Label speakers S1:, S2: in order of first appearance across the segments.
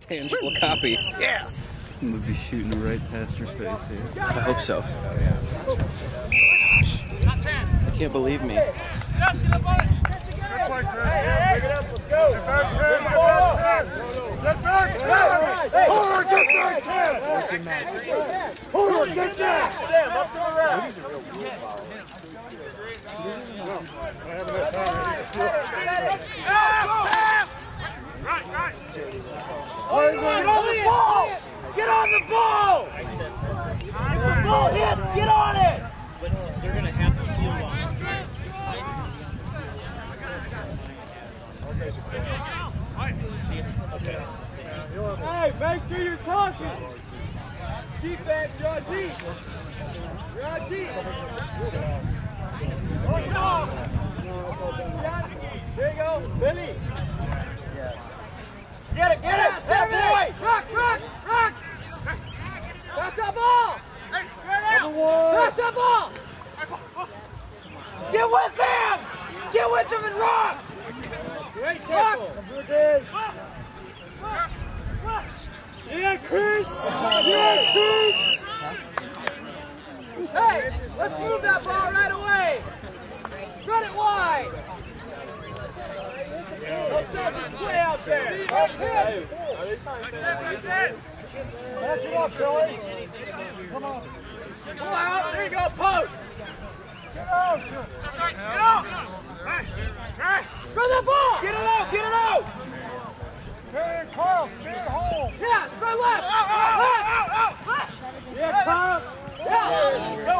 S1: Tangible copy.
S2: Yeah.
S3: I'm gonna be shooting right past your face here.
S1: I hope so. I can't believe me.
S2: Hoover, get back! Sam, up to the right. Right. Get on the ball! Get on the ball! If the ball hits, get on it!
S4: But they're going to have to feel long.
S2: Hey, make sure you're talking. Defense, you're deep. You're deep. Oh, no. There you go, Billy. Get it. Hey, boy. Rock. Pass that ball. Pass that ball. Get with them. Get with them and rock. Great tackle. Yeah, Chris! Hey, let's move that ball right away! Spread it wide! Let's just play out there! That's it up, Billy! Come on! Pull out! There you go, post! Get out! Hey! Spread that ball! Get it out! Hey, Carl, stay home. Yeah, spread left. Out. Yeah, Carl. Yeah. Go.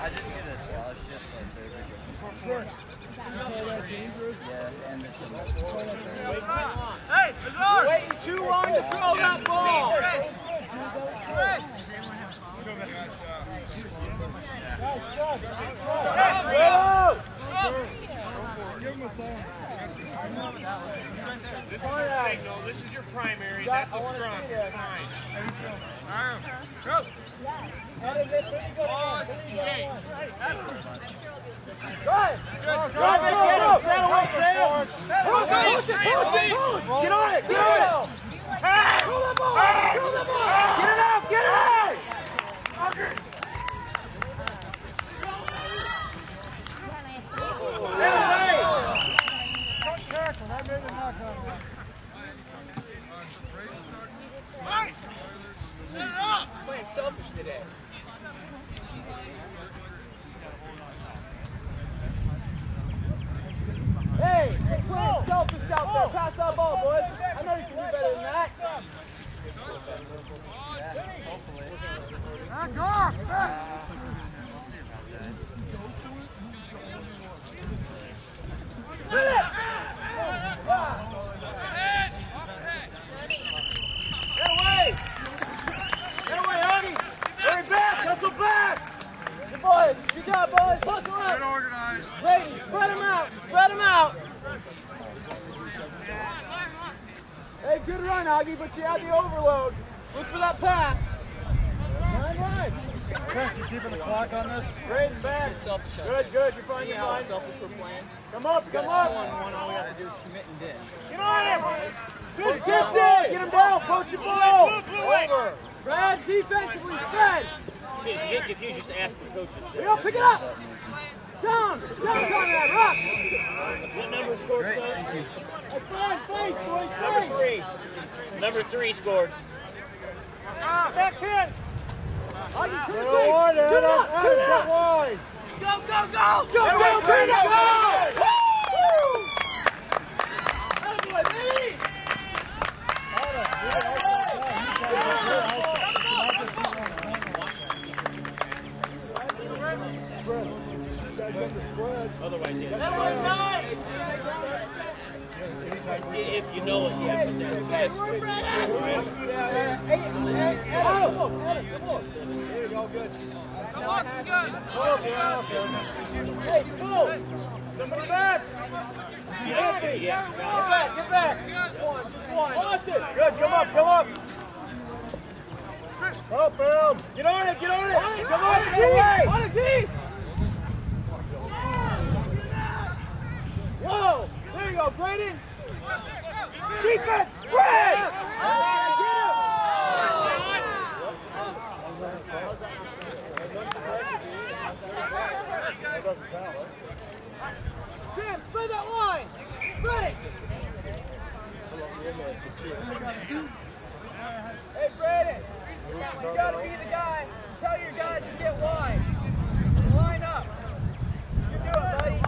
S3: I didn't get a scholarship, but
S2: Hey, you're waiting too long to throw that ball.
S4: This is your primary. That's a scrum. Fine. Go.
S2: Get on it! Hey! Get it out! Playing selfish today. Hey, playing selfish out there. Pass that ball, boys. I know you can do better than that.
S3: hopefully.
S2: Back off!
S3: We'll see about that.
S2: Hit it! Get away, Arnie! Hurry back! Hustle back! Good boys! Good job, boys! Hustle up!
S5: Get organized!
S2: Brady, spread them out! Spread them out! Hey, good run, Augie, but you had the overload. Look for that pass. Right.
S5: Chris, you keeping the clock on this?
S2: Braden's back. Good. You're fine. You're fine.
S1: Selfish we're playing.
S2: Come up.
S1: All we have to do is commit and ditch.
S2: Get on him! Just get in! Get him down! Poach your ball! Over! Brad, defensively, spread!
S4: If you get confused, just ask the coaches.
S2: Here you go, pick it up! Down on that, rock!
S4: What number scored?
S3: Great, thank you.
S2: That's fine, face, boys, face!
S4: Number 3 scored.
S2: Back 10! Turn it up! Go! Go, turn it up! Woo! Attaboy, baby!
S4: Otherwise, yeah.
S2: That was nice!
S4: If you know it, yeah. But
S2: There you go, good. Come on, good. Hey, pull! Somebody back!
S4: Yeah.
S2: Get back! Just one. Awesome! Good, come up! Help him! Get on it! Come on, get away! On it, deep! Whoa! There you go, Brayden! Defense! Spread! Hey, Brandon, you gotta be the guy. Tell your guys to get wide. Line up. You do it, buddy.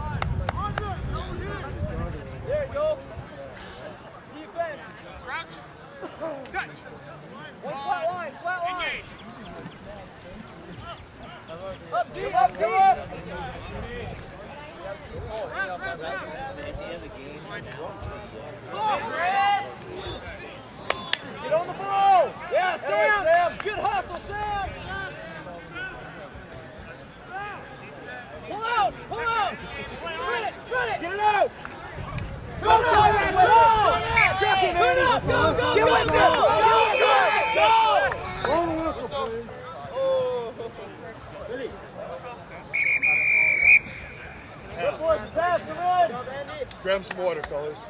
S2: There you go. Defense. One flat line, flat line. Up, D, up, D. Get on the ball! Yeah, Sam! Sam. Good hustle, Sam! Pull out! Pull out! Run it! Run it! Get it out! Go! Go! Turn up! Go! Go! Get with them! Go! Go! Good boy, Sam, come on!
S5: Grab some water, fellas.